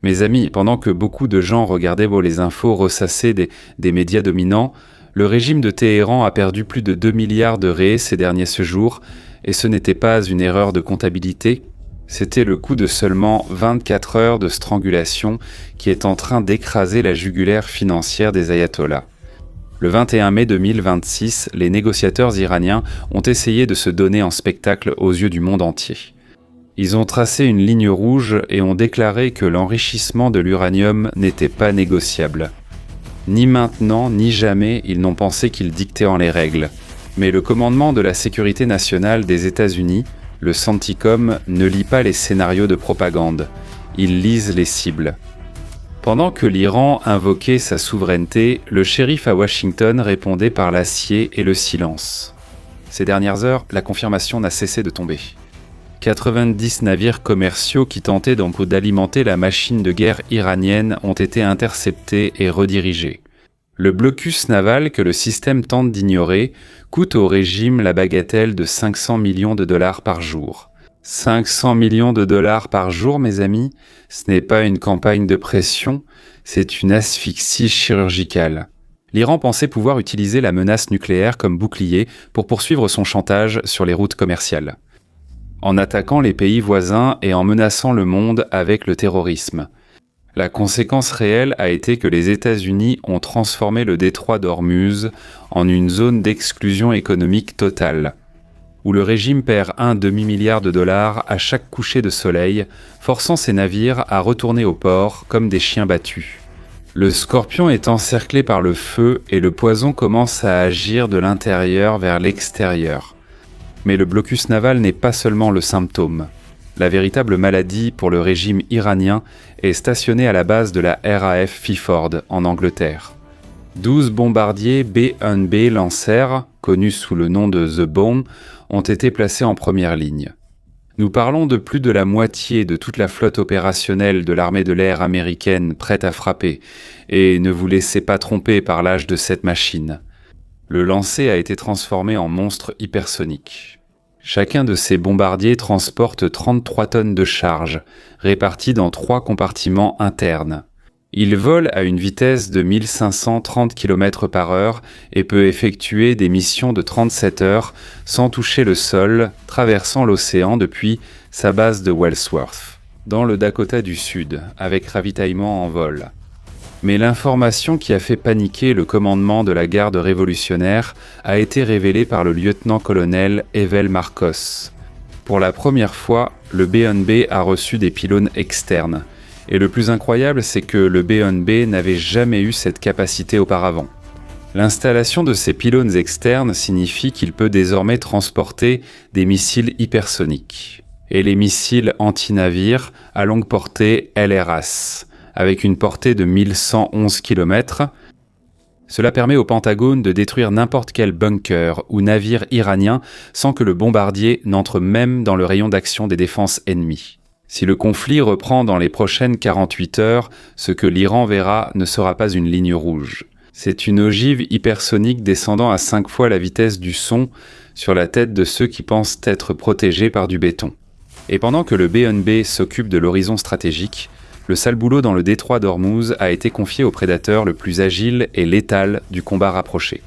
Mes amis, pendant que beaucoup de gens regardaient les infos ressassées des médias dominants, le régime de Téhéran a perdu plus de 2 milliards de ré ces derniers jours, et ce n'était pas une erreur de comptabilité, c'était le coût de seulement 24 heures de strangulation qui est en train d'écraser la jugulaire financière des ayatollahs. Le 21 mai 2026, les négociateurs iraniens ont essayé de se donner en spectacle aux yeux du monde entier. Ils ont tracé une ligne rouge et ont déclaré que l'enrichissement de l'uranium n'était pas négociable. Ni maintenant, ni jamais, ils n'ont pensé qu'ils dictaient les règles. Mais le commandement de la sécurité nationale des États-Unis, le CENTCOM, ne lit pas les scénarios de propagande. Ils lisent les cibles. Pendant que l'Iran invoquait sa souveraineté, le shérif à Washington répondait par l'acier et le silence. Ces dernières heures, la confirmation n'a cessé de tomber. 90 navires commerciaux qui tentaient donc d'alimenter la machine de guerre iranienne ont été interceptés et redirigés. Le blocus naval que le système tente d'ignorer coûte au régime la bagatelle de 500 millions de dollars par jour. 500 millions de dollars par jour, mes amis, ce n'est pas une campagne de pression, c'est une asphyxie chirurgicale. L'Iran pensait pouvoir utiliser la menace nucléaire comme bouclier pour poursuivre son chantage sur les routes commerciales, en attaquant les pays voisins et en menaçant le monde avec le terrorisme. La conséquence réelle a été que les États-Unis ont transformé le détroit d'Ormuz en une zone d'exclusion économique totale, où le régime perd un demi-milliard de dollars à chaque coucher de soleil, forçant ses navires à retourner au port comme des chiens battus. Le Scorpion est encerclé par le feu et le poison commence à agir de l'intérieur vers l'extérieur. Mais le blocus naval n'est pas seulement le symptôme. La véritable maladie pour le régime iranien est stationnée à la base de la RAF Fifford en Angleterre. 12 bombardiers B-1B Lancer, connus sous le nom de The Bone, ont été placés en première ligne. Nous parlons de plus de la moitié de toute la flotte opérationnelle de l'armée de l'air américaine prête à frapper, et ne vous laissez pas tromper par l'âge de cette machine. Le lancer a été transformé en monstre hypersonique. Chacun de ces bombardiers transporte 33 tonnes de charge, réparties dans 3 compartiments internes. Il vole à une vitesse de 1530 km/h et peut effectuer des missions de 37 heures sans toucher le sol, traversant l'océan depuis sa base de Wellsworth, dans le Dakota du Sud, avec ravitaillement en vol. Mais l'information qui a fait paniquer le commandement de la garde révolutionnaire a été révélée par le lieutenant-colonel Evel Marcos. Pour la première fois, le B-1B a reçu des pylônes externes. Et le plus incroyable, c'est que le B-1B n'avait jamais eu cette capacité auparavant. L'installation de ces pylônes externes signifie qu'il peut désormais transporter des missiles hypersoniques et les missiles anti-navires à longue portée LRAS, avec une portée de 1111 km. Cela permet au Pentagone de détruire n'importe quel bunker ou navire iranien sans que le bombardier n'entre même dans le rayon d'action des défenses ennemies. Si le conflit reprend dans les prochaines 48 heures, ce que l'Iran verra ne sera pas une ligne rouge. C'est une ogive hypersonique descendant à 5 fois la vitesse du son sur la tête de ceux qui pensent être protégés par du béton. Et pendant que le B-1B s'occupe de l'horizon stratégique, le sale boulot dans le détroit d'Ormuz a été confié au prédateur le plus agile et létal du combat rapproché.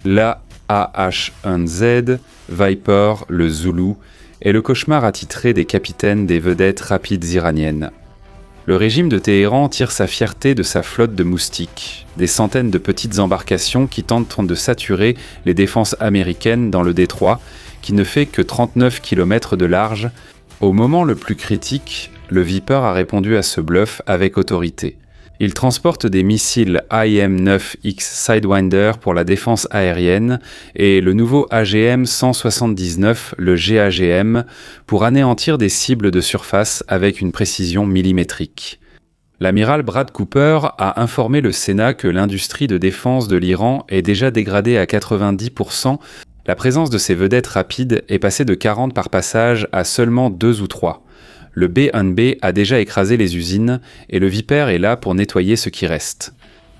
L'AH-1Z, Viper, le Zulu, est le cauchemar attitré des capitaines des vedettes rapides iraniennes. Le régime de Téhéran tire sa fierté de sa flotte de moustiques, des centaines de petites embarcations qui tentent de saturer les défenses américaines dans le détroit, qui ne fait que 39 km de large. Au moment le plus critique, le Viper a répondu à ce bluff avec autorité. Il transporte des missiles IM-9X Sidewinder pour la défense aérienne et le nouveau AGM-179, le GAGM, pour anéantir des cibles de surface avec une précision millimétrique. L'amiral Brad Cooper a informé le Sénat que l'industrie de défense de l'Iran est déjà dégradée à 90%. La présence de ces vedettes rapides est passée de 40 par passage à seulement 2 ou 3. Le B-1B a déjà écrasé les usines et le Viper est là pour nettoyer ce qui reste.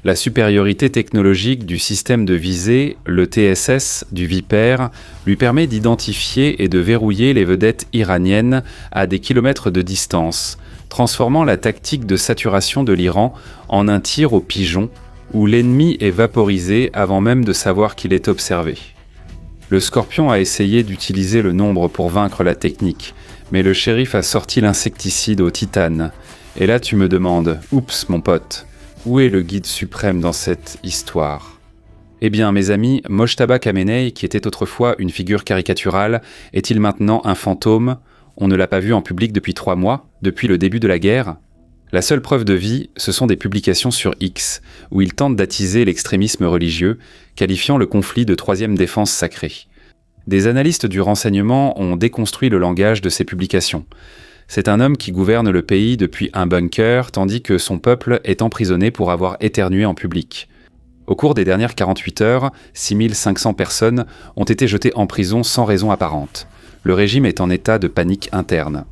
La supériorité technologique du système de visée, le TSS du Viper, lui permet d'identifier et de verrouiller les vedettes iraniennes à des kilomètres de distance, transformant la tactique de saturation de l'Iran en un tir au pigeon où l'ennemi est vaporisé avant même de savoir qu'il est observé. Le Scorpion a essayé d'utiliser le nombre pour vaincre la technique, mais le shérif a sorti l'insecticide au titane. Et là tu me demandes, oups mon pote, où est le guide suprême dans cette histoire ? Eh bien mes amis, Mojtaba Khamenei, qui était autrefois une figure caricaturale, est-il maintenant un fantôme ? On ne l'a pas vu en public depuis 3 mois, depuis le début de la guerre ? La seule preuve de vie, ce sont des publications sur X, où il tente d'attiser l'extrémisme religieux, qualifiant le conflit de troisième défense sacrée. Des analystes du renseignement ont déconstruit le langage de ces publications. C'est un homme qui gouverne le pays depuis un bunker, tandis que son peuple est emprisonné pour avoir éternué en public. Au cours des dernières 48 heures, 6500 personnes ont été jetées en prison sans raison apparente. Le régime est en état de panique interne.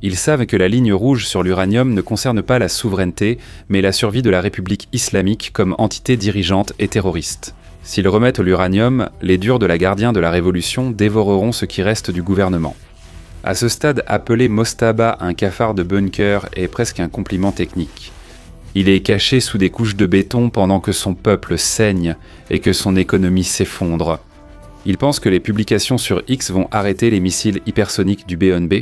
Ils savent que la ligne rouge sur l'uranium ne concerne pas la souveraineté, mais la survie de la République islamique comme entité dirigeante et terroriste. S'ils remettent l'uranium, les durs de la gardien de la révolution dévoreront ce qui reste du gouvernement. À ce stade, appeler Mojtaba un cafard de bunker est presque un compliment technique. Il est caché sous des couches de béton pendant que son peuple saigne et que son économie s'effondre. Il pense que les publications sur X vont arrêter les missiles hypersoniques du BNB.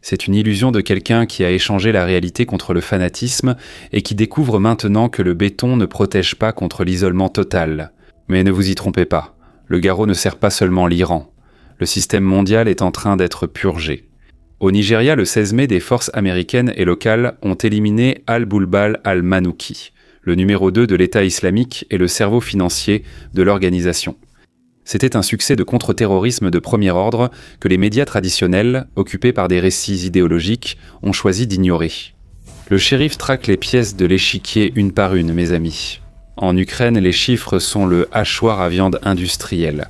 C'est une illusion de quelqu'un qui a échangé la réalité contre le fanatisme et qui découvre maintenant que le béton ne protège pas contre l'isolement total. Mais ne vous y trompez pas, le garrot ne sert pas seulement l'Iran. Le système mondial est en train d'être purgé. Au Nigeria, le 16 mai, des forces américaines et locales ont éliminé Al-Bulbal al-Manouki, le numéro 2 de l'État islamique et le cerveau financier de l'organisation. C'était un succès de contre-terrorisme de premier ordre que les médias traditionnels, occupés par des récits idéologiques, ont choisi d'ignorer. Le shérif traque les pièces de l'échiquier une par une, mes amis. En Ukraine, les chiffres sont le hachoir à viande industrielle.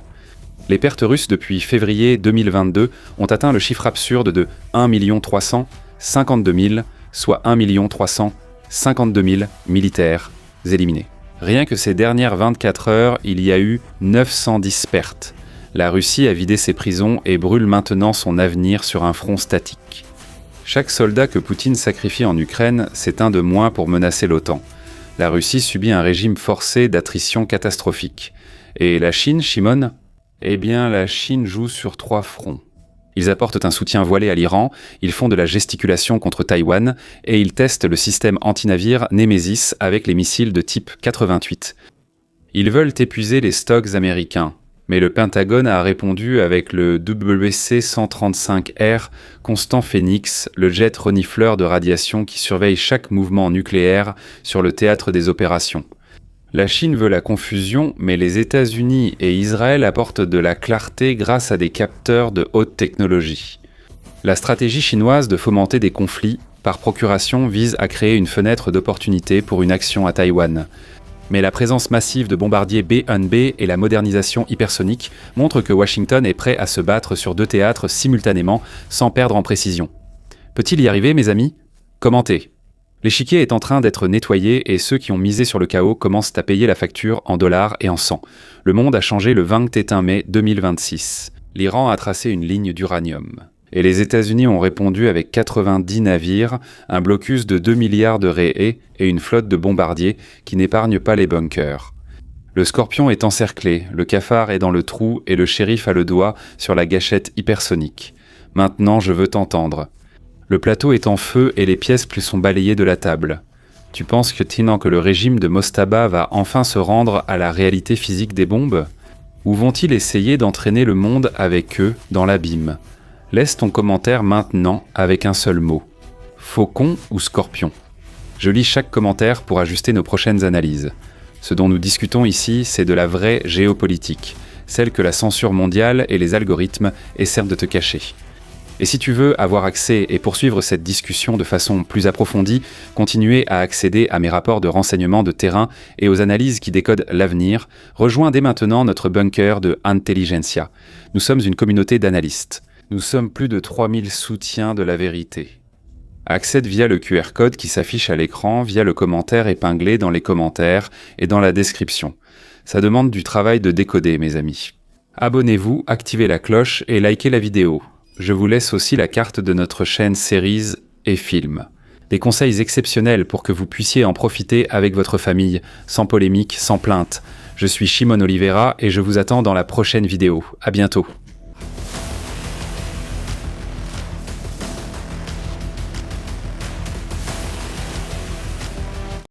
Les pertes russes depuis février 2022 ont atteint le chiffre absurde de 1 352 000, soit 1 352 000 militaires éliminés. Rien que ces dernières 24 heures, il y a eu 910 pertes. La Russie a vidé ses prisons et brûle maintenant son avenir sur un front statique. Chaque soldat que Poutine sacrifie en Ukraine, c'est un de moins pour menacer l'OTAN. La Russie subit un régime forcé d'attrition catastrophique. Et la Chine, Shimon ? Eh bien, la Chine joue sur 3 fronts. Ils apportent un soutien voilé à l'Iran, ils font de la gesticulation contre Taïwan et ils testent le système anti-navire Nemesis avec les missiles de type 88. Ils veulent épuiser les stocks américains, mais le Pentagone a répondu avec le WC-135R Constant Phénix, le jet renifleur de radiation qui surveille chaque mouvement nucléaire sur le théâtre des opérations. La Chine veut la confusion, mais les États-Unis et Israël apportent de la clarté grâce à des capteurs de haute technologie. La stratégie chinoise de fomenter des conflits, par procuration, vise à créer une fenêtre d'opportunité pour une action à Taïwan. Mais la présence massive de bombardiers B-1B et la modernisation hypersonique montrent que Washington est prêt à se battre sur 2 théâtres simultanément, sans perdre en précision. Peut-il y arriver, mes amis ? Commentez. L'échiquier est en train d'être nettoyé et ceux qui ont misé sur le chaos commencent à payer la facture en dollars et en sang. Le monde a changé le 21 mai 2026. L'Iran a tracé une ligne d'uranium. Et les États-Unis ont répondu avec 90 navires, un blocus de 2 milliards de raies et une flotte de bombardiers qui n'épargnent pas les bunkers. Le Scorpion est encerclé, le cafard est dans le trou et le shérif a le doigt sur la gâchette hypersonique. Maintenant, je veux t'entendre. Le plateau est en feu et les pièces plus sont balayées de la table. Tu penses que le régime de Mojtaba va enfin se rendre à la réalité physique des bombes ? Ou vont-ils essayer d'entraîner le monde avec eux dans l'abîme ? Laisse ton commentaire maintenant avec un seul mot. Faucon ou scorpion ? Je lis chaque commentaire pour ajuster nos prochaines analyses. Ce dont nous discutons ici, c'est de la vraie géopolitique, celle que la censure mondiale et les algorithmes essaient de te cacher. Et si tu veux avoir accès et poursuivre cette discussion de façon plus approfondie, continuer à accéder à mes rapports de renseignement de terrain et aux analyses qui décodent l'avenir, rejoins dès maintenant notre bunker de Intelligentsia. Nous sommes une communauté d'analystes. Nous sommes plus de 3000 soutiens de la vérité. Accède via le QR code qui s'affiche à l'écran, via le commentaire épinglé dans les commentaires et dans la description. Ça demande du travail de décoder, mes amis. Abonnez-vous, activez la cloche et likez la vidéo. Je vous laisse aussi la carte de notre chaîne séries et films. des conseils exceptionnels pour que vous puissiez en profiter avec votre famille, sans polémique, sans plainte. Je suis Shimon Oliveira et je vous attends dans la prochaine vidéo. À bientôt.